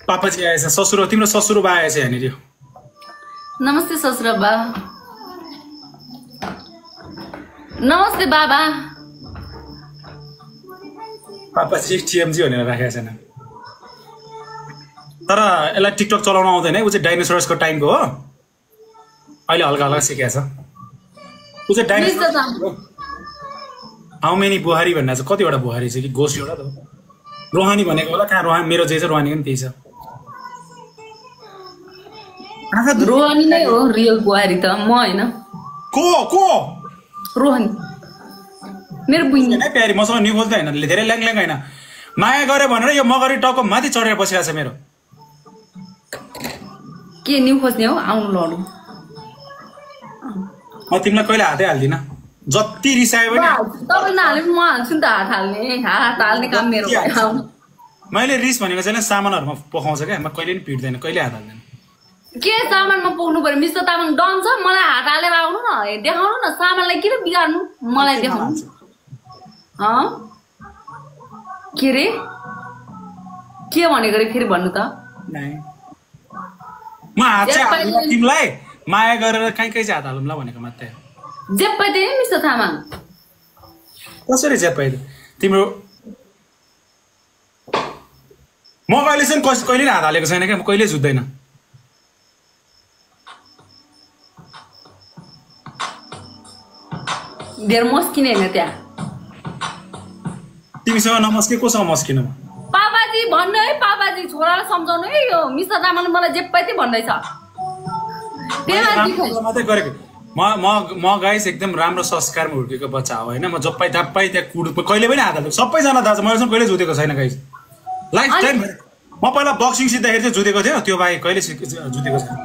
पापाजी आएछ ससुरो तिम्रो ससुरो बा आएछ यहाँनिर नमस्ते ससुरा बा नमस्ते बाबा पापाजी टिएमजी भनेर राखेको छैन तर यसलाई टिकटक चलाउन आउँदैन है उ चाहिँ डाइनोसरसको टाइमको हो अहिले हल्का हल्का सिकेको छ उ चाहिँ डाइनोसर हाउ मेनी बुहारी भन्ने चाहिँ कतिवटा बुहारी छ कि गोस एउटा त रोहानी भनेको होला कहाँ रोहानी मेरो जे छ रोहानी पनि त्यही छ रोहानी नै हो रियल बुहारी त म हैन को रोहानी मेरो बुइनी हैन प्यारी मसँग न्यु खोज्दै हैन धेरै ल्याङ हैन माया गरे भनेर यो मगरी टको माथि चढेर बसिरहेछ मेरो के न्यु खोज्ने हो आउनु लड्नु म तिमीलाई कहिले हातै हाल्दिन जति रिसायो भने तपाईँ नहाले म हाल्छु नि त हात हाल्ने काम मेरो भयो मैले रिस भनेको चाहिँ सामानहरुमा पखाउँछ क्या म कहिले पनि पिट्दैन कहिले हात हाल्दैन के सामानमा पोख्नु पर्यो मिस्टर तामाङ डन छ मलाई हात हालेर आउनु न देखाउनु न सामानलाई किन बिगार्नु मलाई देखाउनु के रे के भनेको रे फेरि भन्नु त म हात चाहिँ हाल्दिन तिमीलाई माया गरेर कहीँ चाहिँ हात हालौँला भनेको मात्रै जेप्पै दे मिस्टर तामाङ कसरी जेप्पै तिम्रो म कहिलेसम्म कहिले हात हालेको छैन क्या म कहिले जुत्दैन धेर मस्किने हैन त्यहाँ तिमीसँग नमस्के कोसँग मस्किनु पापाजी भन्नु है पापाजी छोरालाई सम्झाउनु है यो मिस्टर तामाङले मलाई जेप्पै चाहिँ भन्दैछ मात्रै गरेको म गाइस एकदम राम्रो संस्कारमा हुर्केको बच्चा हो हैन म जप्पै दाप्पै त्यहाँ कुड कहिले पनि हात हाल्छु सबैजना थाहा छ मैले कहिले जुतेको छैन गाइस लाइफ टाइम म पहिला बक्सिङ सिक्दाखेरि चाहिँ जुतेको थियो त्यो बाहेक कहिले जुतेको छैन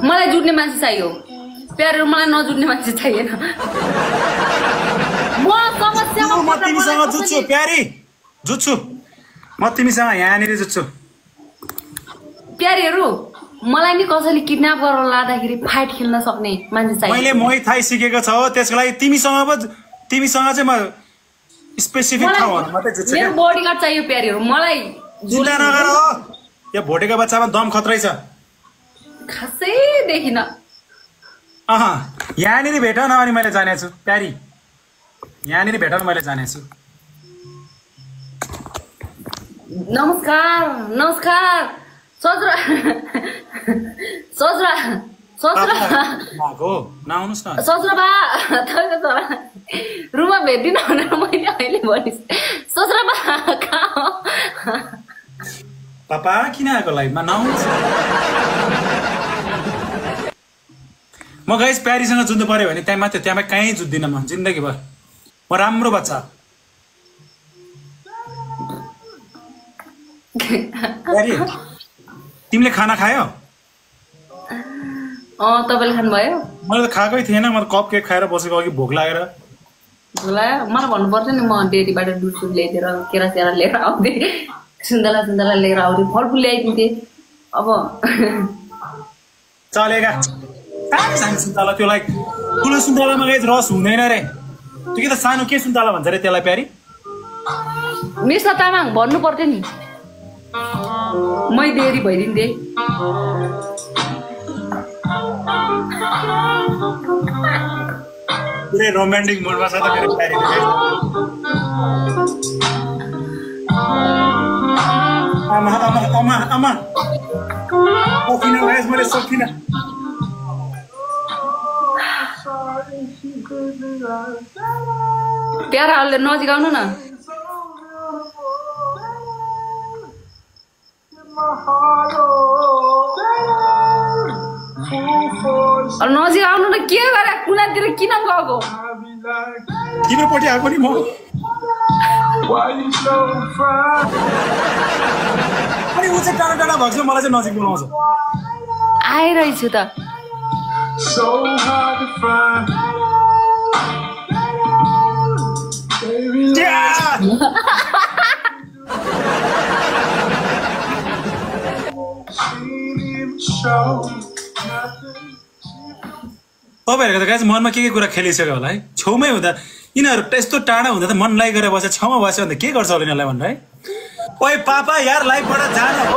मलाई जुट्ने मान्छे चाहियो प्यारो मलाई नजुट्ने मान्छे चाहिएन म तिमीसँग जुत्छु प्यारी जुत्छु म तिमीसँग यहाँनिर जुत्छु प्यारीहरू मलाई नि कसैले किडन्याप गरेर लाँदाखेरि फाइट खेल्न सक्ने मान्छे चाहियो मैले मोही थाई सिकेको छ हो त्यसको लागि तिमीसँग चाहिँ म स्पेसिफिक ठाउँहरु मात्रै जुत्छु मेरो बडीगार्ड चाहियो प्यारीहरू मलाई चिन्ता नगर हो यो भोटेको बच्चामा दम खत्रै छ खासै देखिन यहाँनिर भेट न अनि मैले जानेछु प्यारी यहाँनिर भेट न मैले जानेछु नमस्कार नमस्कार ससुरा ससुरा ससुरा नआउनुस् न ससुरा बा तपाईको छोरा रुममा भेट्दिन भनेर मैले अहिले भनिस् ससुरा बा कहाँ हो पापा किन आएको लाइफमा नआउनुस् म गाइस प्यारीसँग जुत्नु पर्यो भने त्यहाँ मात्रै त्यहाँ कहीँ जुत्दिनँ म जिन्दगीभर म राम्रो बच्चा तिमीले खाना खायो तपाईले खानुभयो मैले त खाएकै थिएन म कप केक खाएर बसेको अघि भोक लागेर मलाई भन्नु पर्छ नि म डेरीबाट दुधसुध ल्याइदिएर केरा सेरा लिएर आउँथे सुन्तला लिएर आउँथे फलफुल ल्याइदिन्थे अब चलेगा सुन्तला त्योलाई ठुलो सुन्तलामा गाइस रस हुँदैन रे त्यो के त सानो के सुन्तला भन्छ रे त्यसलाई प्यारी मिस्टर तामाङ भन्नु पर्थ्यो नि मै देरी भइदिन्थे पुरै रोमान्टिक मुडमा छ त मेरो प्यारी आमा सकिन गाइस मैले सकिन प्याराहरूले नजिक आउनु न नजिक आउनु न के गरे कुनातिर किन गएको तिम्रोपट्टि आएको नि म अनि ऊ चाहिँ टाढा टाढा भएको छ मलाई चाहिँ नजिक बोलाउँछ आइरहेछु त तपाईँहरूको त गाइस मनमा के कुरा खेलिसक्यो होला है छेउमै हुँदा यिनीहरू यस्तो टाढा हुँदा त मन लाइ गरेर बसेर छेउमा बस्यो भने के गर्छ होला यिनीहरूलाई भनेर है ओए पापा यार लाइफबाट जान हो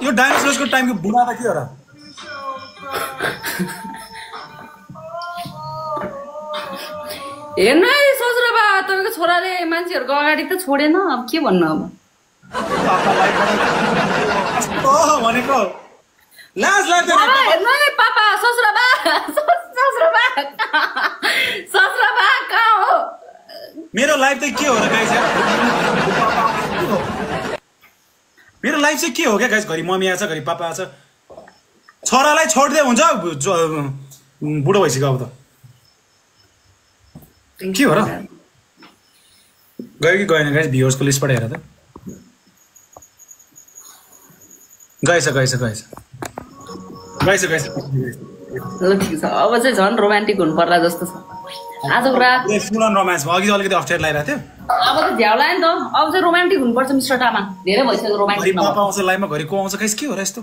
यो डाइनोसरसको टाइमको बुढा त के हो र हेर्नु है ससुरा बा तपाईँको छोराले मान्छेहरूको अगाडि त छोडेन अब के भन्नु अब भनेको लाज लाग्दैन हेर्नु है पापा ससुरा बा कहाँ हो मेरो लाइफ चाहिँ के हो र गाइस मेरो लाइफ चाहिँ के हो क्या गाइस घरि मम्मी आछ घरि पापा आछ छोरालाई छोड्दै हुन्छ बुढो भइसक्यो अब त के हो र गयो कि गएन गाइस भ्युअर्सको लिस्टबाट हेर त गएछ ल ठिक छ अब चाहिँ झन् रोमान्टिक हुनु पर्ला जस्तो छ आजको रात फुल अन रोमान्स भयो अघि अलिकति अप्ठ्यारो लागिरहेको थियो अब त झ्याउ लाग्यो नि त अब चाहिँ रोमान्टिक हुनुपर्छ मिस्टर तामाङ धेरै भइसक्यो रोमान्टिक पापा आउँछ लाइफमा घरि को आउँछ गाइस के हो र यस्तो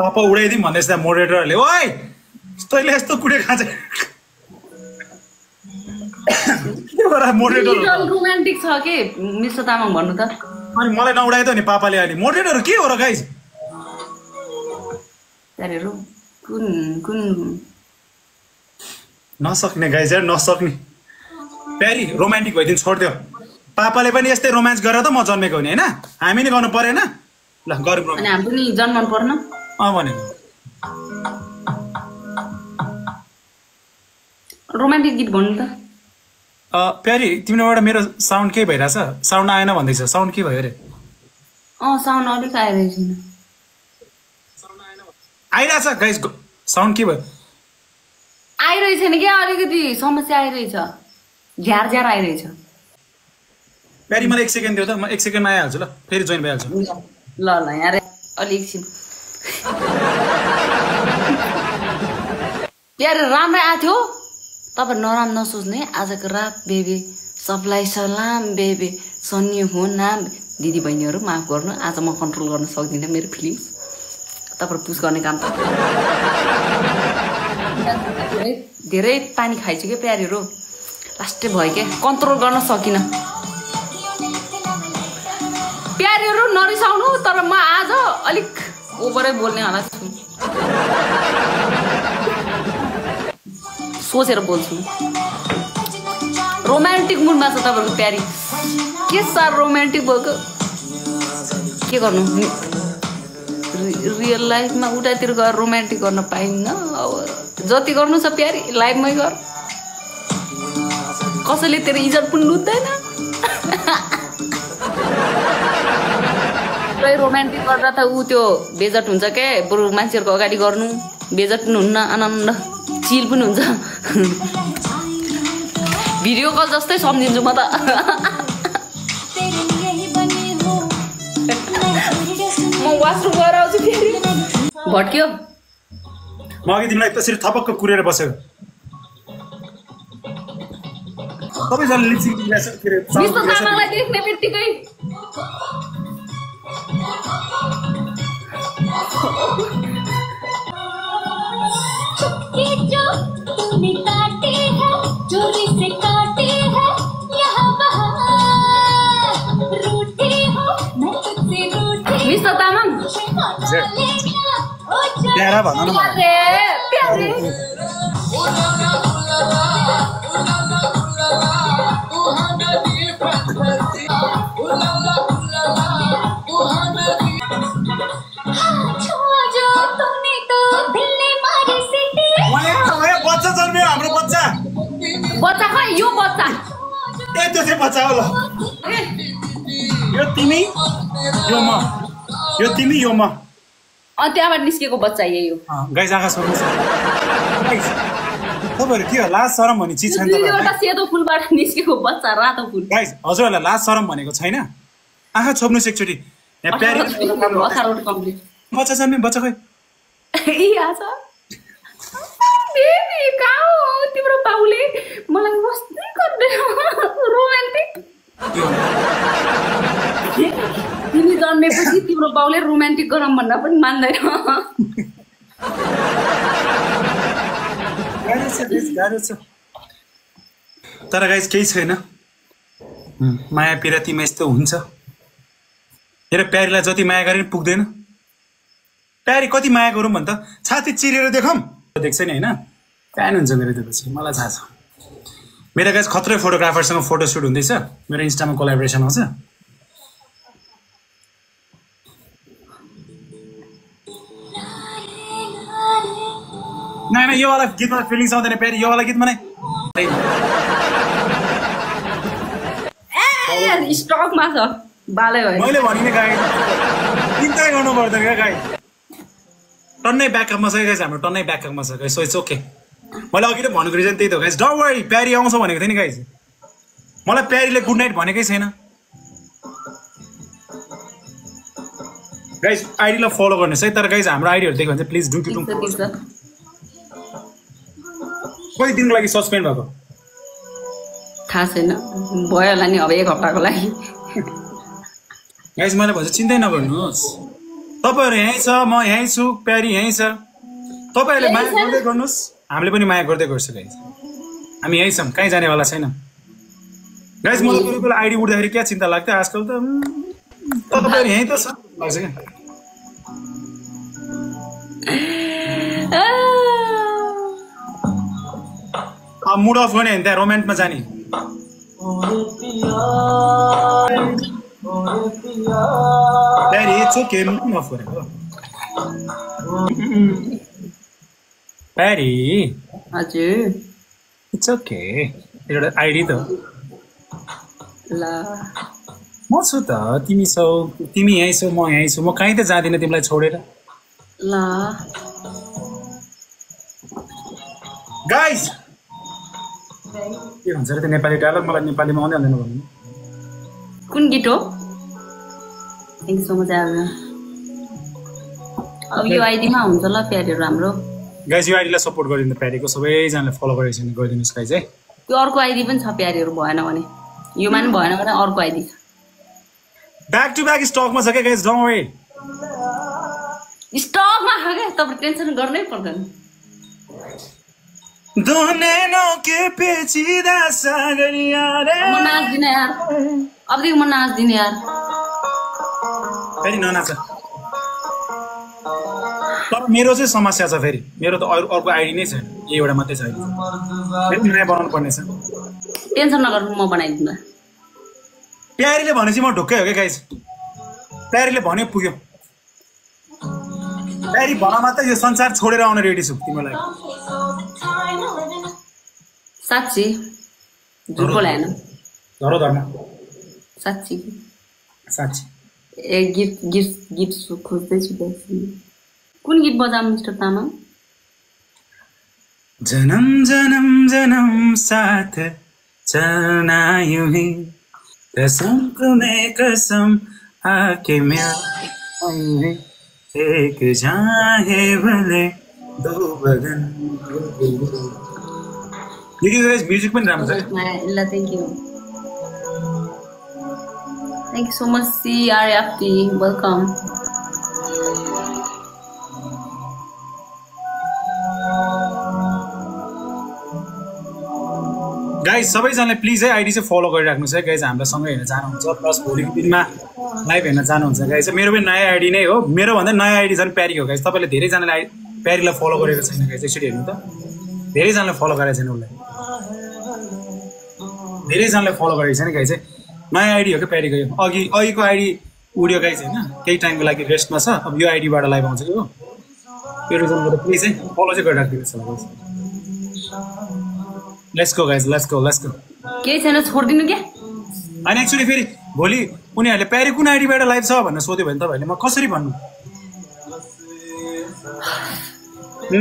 पापा उडाइदिउँ भन्दैछ त मोडरेटरहरूले ओइ तैँले यस्तो कुडे खान्छ रोमान्टिक छ के मिस्टर तामाङ भन्नु त अनि मलाई नउडाइदियो नि पापाले अहिले मोडरेटर के हो र गाइस प्यारीहरू कुन नसक्ने गाइस यार नसक्ने प्यारी रोमान्टिक भइदिनु छोड्दियो पापाले पनि यस्तै रोमान्स गरेर त म जन्मेको हुने होइन हामी नि गर्नु परेन ल गरौँ अनि हामी पनि जन्मनु पर्न भनेको रोमान्टिक गीत भन्नु त प्यारी तिमीबाट मेरो साउन्ड के भइरहेछ साउन्ड आएन भन्दैछ साउन्ड के भयो अरे साउन्ड अलिक आइरहेछ आइरहेछ गाइस साउन्ड के भयो आइरहेछ नि क्या अलिकति समस्या आइरहेछ झ्यार आइरहेछ प्यारी मलाई 1 सेकेन्ड दियो त म 1 सेकेन्डमा आइहाल्छु ल फेरि जोइन भइहाल्छु ल यहाँ अलि एकछिन प्यारे राम्रै आएको थियो तपाईँ नराम्रो नसोच्ने आजको रात बेबी सबलाई सलाम बेबी सन्नी हो नाम दिदी बहिनीहरू माफ गर्नु आज म कन्ट्रोल गर्न सक्दिनँ मेरो फिलिङ्स तपाईँ पुस गर्ने काम त धेरै पानी खाइछु क्या प्यारीहरू लास्टै भयो क्या कन्ट्रोल गर्न सकिनँ प्यारीहरू नरिसाउनु तर म आज अलिक ओभरै बोल्ने होला छु सोचेर बोल्छु रोमान्टिक मुडमा छ तपाईँको प्यारी के साह्रो रोमान्टिक भएको के गर्नु रियल लाइफमा उतातिर गएर रोमान्टिक गर्न पाइन्न अब जति गर्नु छ प्यारी लाइफमै गर कसैले तेरो इज्जत पनि लुट्दैन रोमान्टिक गर्दा त ऊ त्यो बेजट हुन्छ क्या बरु मान्छेहरूको अगाडि गर्नु बेजट पनि हुन्न आनन्द चिल पनि हुन्छ भिडियो कल जस्तै सम्झिन्छु म त म वासरुम गएर आउँछु फेरि भट्क्यो म अघि तिमीलाई त्यसरी थपक्क कुरेर बसेको सबैजनाले लिपसिङ मिस्टर तामाङलाई देख्ने बित्तिकै जो तूने काटे हैं चोरी से काटे हैं यहाँ वहाँ रूठी हो मैं तुझसे रूठी मिस्टर तामाङ प्यारा भन्नु न प्यारे बच्चा खै यो बच्चा त्यो चाहिँ बच्चा हो ल यो तिमी यो म त्यहाँबाट निस्केको बच्चा यही हो गाइस आँखा सोध्नुहोस् तपाईँहरू के हो लाज शरम भन्ने चिज छैन एउटा सेतो फुलबाट निस्केको बच्चा रातो फुल गाइस हजुरहरूलाई लाज शरम भनेको छैन आँखा छोप्नुहोस् एकचोटि यहाँ प्यारी बच्चा जन्मे बच्चा खै बेबी कहाँ हो तिम्रो बाउले मलाई बस्नै गर्दैन रोमान्टिक तिमी जन्मेपछि तिम्रो बाउले रोमान्टिक गरौँ भन्दा पनि मान्दैन तर गाइस केही छैन माया पिरातीमा यस्तो हुन्छ मेरो प्यारीलाई जति माया गरे पनि पुग्दैन प्यारी कति माया गरौँ भन् त छाती चिरेर देखाउँ देख्छ नि होइन फ्यान हुन्छ मेरो त्यसपछि मलाई थाहा छ मेरो गाइस खत्रै फोटोग्राफरसँग फोटो सुट हुँदैछ मेरो इन्स्टामा कोलाबोरेसन आउँछ नहीं यो वाला गीत में फीलिंग्स आउँदैन प्यारी यो वाला गीत में ए स्टकमा छ बाले भयो मैले भनिने गाई चिन्ता गर्नु पर्दैन क्या गाई टन्नै ब्याकअपमा छ गाइस हाम्रो टन्नै ब्याकअपमा छ गाइस सो इट्स ओके मैले अघि नै भनेको रिजन त्यही त गाइस डोन्ट वरी प्यारी आउँछ भनेको थिएँ नि गाइस मलाई प्यारीले गुड नाइट भनेकै छैन गाइस आइडीलाई फलो गर्नुस् है तर गाइस हाम्रो आइडीहरु देख्यो भने चाहिँ प्लिज डु कति दिनको लागि सस्पेन्ड भएको थाहा छैन भयो होला नि अब एक हप्ताको लागि गाइस मैले भन्छ चिन्तै नगर्नुहोस् तपाईहरु यही छ म यही छु प्यारी यही छ तपाईहरुले माया गर्दै गर्नुस् हामीले पनि माया गर्दै गर्छु गाइस हामी यही छौं कहीँ जानेवाला छैन गाइस मलाई कुनै बेला आइडी उड्दाखेरि के चिन्ता लाग्थ्यो आजकल त तपाईहरु यही त छ लाग्छ के मुड अफ गर्ने त्यहाँ रोमान्समा जाने प्यारी चोके मुड अफ गरेको प्यारी हजुर इट्स ओके एउटा आइडी त ल म छु त तिमी छौ तिमी यही छौ म यही छु म कहीँ त जाँदिन तिमीलाई छोडेर ल गाइस के भन्छ र त्यो नेपाली डायलग मलाई नेपालीमा आउँदै आउँदैन भन्नु कुन गीत हो थ्याङ्क यू सो मच अब यो आइडीमा हुन्छ ल प्यारीहरु हाम्रो गाइस यो आइडीलाई सपोर्ट गरिदिनु प्यारीको सबैजनाले फलो गरिदिनुस् गाइस है त्यो अर्को आइडी पनि छ प्यारीहरु भएन भने योमा पनि भएन भने अर्को आइडी छ ब्याक टु ब्याक स्टकमा छ के गाइस डोन्ट वरी स्टकमा छ के तपाईं टेन्सन गर्नै पर्दैन दोनेनो के पेचीदा सागरिया रे म नाच्दिन यार अबदेखि म नाच्दिन यार फेरि ननाच तर मेरो चाहिँ समस्या छ फेरि मेरो त अर्को आइडी नै छैन यही एउटा मात्रै छ फेरि नयाँ बनाउनु पर्ने छ टेन्सन नगर्नु म बनाइदिन्छु प्यारीले भनेपछि म ढुक्कै हो क्या गाइस प्यारीले भन्यो पुग्यो प्यारी भन मात्रै यो संसार छोडेर आउन रेडी छु तिमीलाई साच्ची झुको ल्याएन धरो धर्म साच्ची साच्ची ए गीत खोज्दैछु कुन गीत बजाउँ मिस्टर तामाङ जन्म जन्म जन्म साथ चलना यूं ही कसम को मैं कसम आके मैं एक चाहे भले दो बदन म्युजिक पनि राम्रो छ ल thank you so much CRFT welcome guys सबैजनाले प्लिज है आइडी चाहिँ फलो गरिराख्नुहोस् है गाइज हामीलाई सँगै हेर्न जानुहुन्छ प्लस भोलिको दिनमा लाइभ हेर्न जानुहुन्छ गाइज मेरो पनि नयाँ आइडी नै हो मेरो भन्दा नयाँ आइडी झन् प्यारी हो गाइज तपाईँले धेरैजनाले प्यारीलाई फलो गरेको छैन गाइज एकचोटि हेर्नु त धेरैजनाले फलो गरेको छैन उसलाई धेरैजनाले फलो गरेको छैन गाइज चाहिँ नयाँ आइडी हो क्या प्यारीको यो अघिको आइडी उड्यो गाइज होइन केही टाइमको लागि रेस्टमा छ अब यो आइडीबाट लाइभ आउँछ यो रिजनबाट प्लिज है फलो चाहिँ गरिराखिदिनुहोस् guys let's go guys let's go केही छैन छोड्दिनु के अनि एक्चुअली फेरि भोलि उनीहरूले प्यारी कुन आइडीबाट लाइभ छ भनेर सोध्यो भने तपाईँहरूले म कसरी भन्नु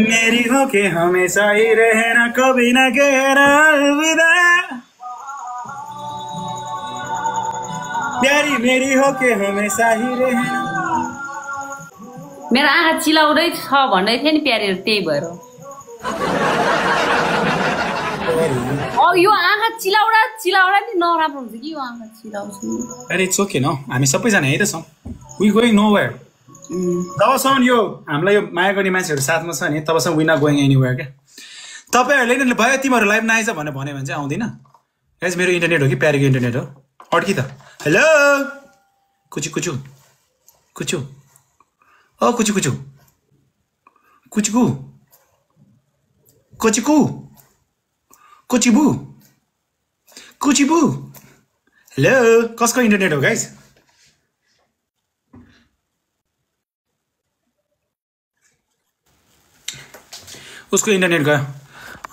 मेरी हो के हमेशा ही रहना कभी ना कहना अलविदा प्यारी मेरी हो के हमेशा ही रहना मेरो आँखा चिलाउँदै छ भन्दै थियो नि प्यारीहरु त्यही भएर यो आँखा चिलाउडा नि नराम्रो हुन्छ कि यो आँखा चिलाउँछु अरे इट्स ओके न हामी सबैजना यही त छौँ वी गोइङ नोवेयर जबसम्म यो हामीलाई यो माया गर्ने मान्छेहरू साथमा छ नि तबसम्म वी नट गोइङ एनीवेयर क्या तपाईँहरूले नि भयो तिमीहरू लाइभ नआइज भनेर भन्यो भने चाहिँ आउँदिन गाइस मेरो इन्टरनेट हो कि प्यारीको इन्टरनेट हो अड्की त हेलो कुचु कुचु कुचु ओ कुचु कुचु कुचुकु कुचुकु कुचिबु कुचिबु हेलो कसको इन्टरनेट हो गाइस उसको इन्टरनेट गयो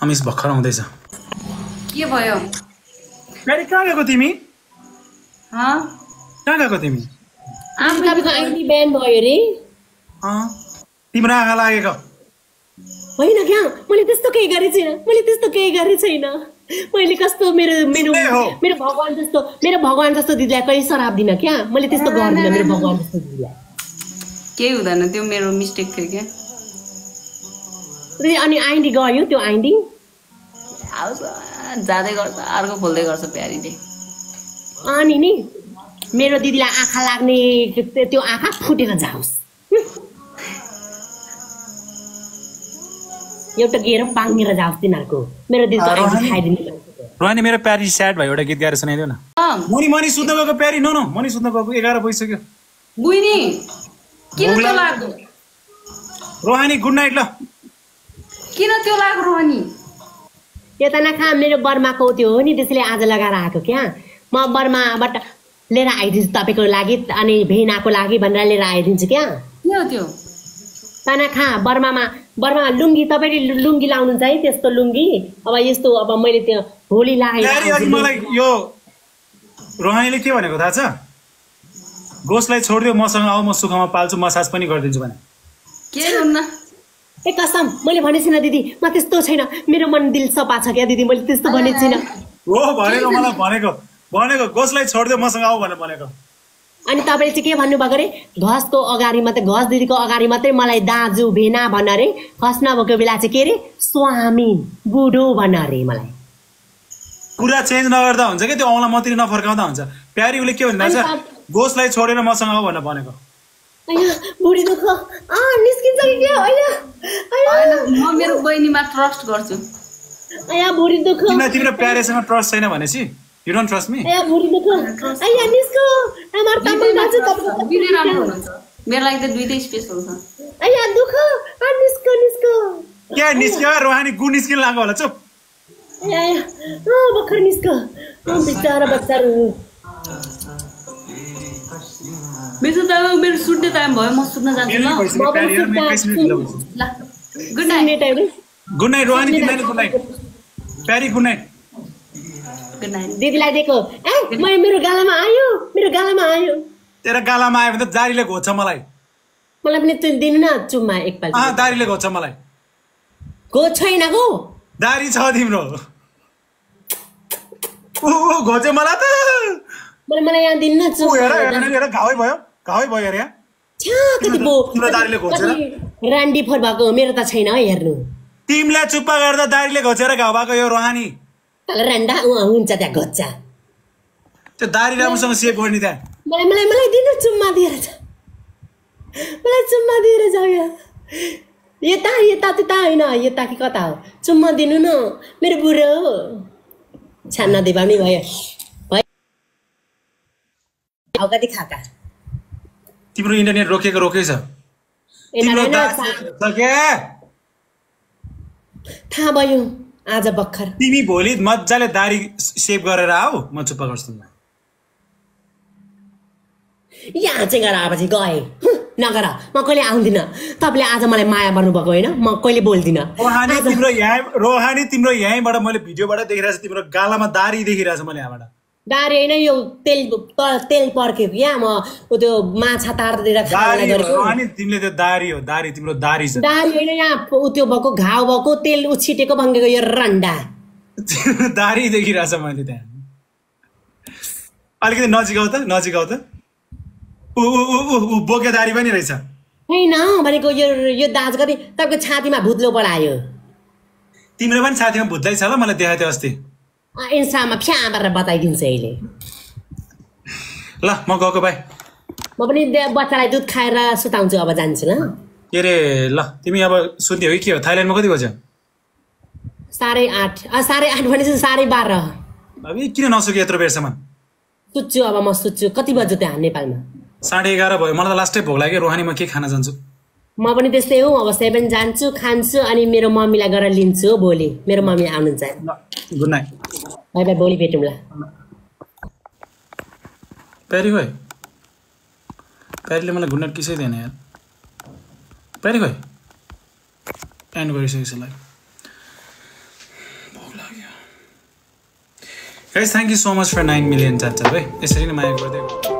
अमिस भर्खर आउँदैछ के भयो गाडी कहाँ गएको तिमी हँ कहाँ गएको तिमी तपाईँको आइडी ब्यान भयो रे तिम्रो आँखा लागेको होइन क्या मैले त्यस्तो केही गरेको छैन मैले कस्तो मेरो भगवान जस्तो दिदीलाई कहिले शराब दिन क्या मैले त्यस्तो गर्दिनँ मेरो भगवान जस्तो दिदीलाई केही हुँदैन त्यो मेरो मिस्टेक थियो क्या अनि आइडी गयो त्यो आइडी जाँदै गर्छ अर्को खोल्दै गर्छ प्यारीले अनि नि मेरो दिदीलाई आँखा लाग्ने त्यो आँखा फुटेर जाओस् एउटा गेर पाङ्गेर जाओस् तिनीहरूको मेरो दिदीको आइडी खाइदिनु रोहानी मेरो प्यारी स्याड भयो एउटा गीत गाएर सुनाइदेऊ न मनी सुत्न गएको प्यारी न मनी सुत्न गएको 11 बजिसक्यो बुइनी किन त्यो लाग्यो रोहानी गुड नाइट ल किन त्यो लाग्यो रोहानी यता नखा मेरो बर्माको त्यो हो नि त्यसले आज लगाएर आएको क्या म बर्माबाट लिएर आइदिन्छु तपाईँको लागि अनि भेनाको लागि भनेर लिएर आइदिन्छु क्या के हो त्यो तानाखा बर्मामा लुङ्गी तपाईँले लुङ्गी लाउनुहुन्छ है त्यस्तो लुङ्गी अब यस्तो अब मैले त्यो होली लगाएर मलाई यो रोहानीले के भनेको थाहा छ गोसलाई छोडिदियो मसँग आऊ म सुखमा पाल्छु मसाज पनि गरिदिन्छु भने के हुन्न ए कसम मैले भनेको छैन दिदी म त्यस्तो छैन मेरो मन दिल सफा छ क्या दिदी मैले त्यस्तो भनेको छैन हो भनेको मलाई भनेको गोसलाई छोडिदियो मसँग आऊ भनेर भनेको अनि तपाईँले चाहिँ के भन्नुभएको अरे घसको अगाडि मात्रै घस दिदीको अगाडि मात्रै मलाई दाजु भेना भन्न अरे घस नभएको बेला चाहिँ के अरे स्वामी बुढो भन्न अरे मलाई कुरा चेन्ज नगर्दा हुन्छ कि त्यो औँला मतिर नफर्काउँदा हुन्छ प्यारी उसले के भन्दैछ गोसलाई छोडेर मसँग आऊ भनेर भनेको बुढी दुःख निस्किन्छ कि के होइन म मेरो बहिनीमा ट्रस्ट गर्छु बुढी दुःख तिम्रो प्यारेसँग ट्रस्ट छैन भनेपछि You don't trust me? बुढी दुःख निस्को हाम्रो तामाङ दाजु बिरे राम्रो हुनुहुन्छ मेरो लागि त दुईटै स्पेशल छ दुःख निस्को के निस्क्यो रोहानी गु निस्किन लाग्यो होला चुप भर्खर निस्को बिचारा बच्चाहरू मेरो सुत्ने टाइम भयो म सुत्न जान्छु ल गुड नाइट रोहानी तिमीलाई गुड नाइट प्यारी गुड नाइट दिदीलाई दिएको मेरो गालामा आयो तेरो गालामा आयो भने त दारीले घोच्छ मलाई पनि दिनु न चुम्मा एकपल्ट दारीले घोच्छ मलाई छैन गो दारी छ तिम्रो घोच्यो मलाई त मलाई यहाँ दिनु न हेर घावै भयो अरे यहाँ तिम्रो दारीले घोचेर रान्डी फोर भएको मेरो त छैन हेर्नु तिमीलाई चुप्पा गर्दा दारीले घोचेर घाउ भएको यो रोहानी रान्डा हुन्छ त्यहाँ घोच्चा त्यो दारी राम्रोसँग सेभ गर्ने त्यहाँ मलाई दिनु चुम्मा दिएर जाऊ यता त्यता होइन यता कि कता हो चुम्मा दिनु न मेरो बुढो छान्न दिवानी भयो कति खाका तिम्रो इन्टरनेट रोकेछ थाहा भयो आज भर्खर तिमी भोलि मजाले दारी सेभ गरेर आऊ म चुप्पा गर्छु यहाँ चाहिँ गरेर आएपछि गएँ नगर म कहिले आउँदिनँ तपाईँले आज मलाई माया गर्नुभएको होइन म कहिले बोल्दिनँ रोहानी तिम्रो यहीँबाट मैले भिडियोबाट देखिरहेको छु तिम्रो गालामा दारी देखिरहेको छु मैले यहाँबाट दारी होइन यो तेल पर्केको क्या म त्यो माछा तारतिर तिमीले त्यो दारी हो दारी तिम्रो दारी छ दारी होइन यहाँ त्यो भएको घाउ भएको तेल उछिटेको भङ्गेको यो रन्डा दारी देखिरहेछ मैले त्यहाँ अलिकति नजिकाउ त बोके दारी पनि रहेछ होइन भनेको यो दाज गरी तपाईँको छातीमा भुत्लो पलायो तिम्रो पनि छातीमा भुत्दै छ ल मलाई देखाएको थियो अस्ति इन्स्टामा फ्या गरेर बताइदिन्छु अहिले ल म गएको भाइ म पनि बच्चालाई दुध खाएर सुताउँछु अब जान्छु ल के अरे ल तिमी अब सुत्ने हो कि के हो थाइल्यान्डमा कति बज्यो 8:30 भनेपछि 12:30 अब किन नसुक्यो यत्रो बेरसम्म सुत्छु अब म सुत्छु कति बज्यो त्यहाँ नेपालमा 11:30 भयो मलाई त लास्टै भोक लाग्यो रोहानी म के खान जान्छु म पनि त्यस्तै हो अब 7 जान्छु खान्छु अनि मेरो मम्मीलाई गएर लिन्छु हो भोलि मेरो मम्मी आउनुहुन्छ गुड नाइट बाइ बाइ भोलि भेटौँला प्यारी खोइ प्यारीले मलाई गुड नाइट किसै दिएन यार प्यारी खोइ एन्ड गरिसकेछ लाइक भोक लाग्यो guys thank you so much for 9 million tap है यसरी नै माया गर्दै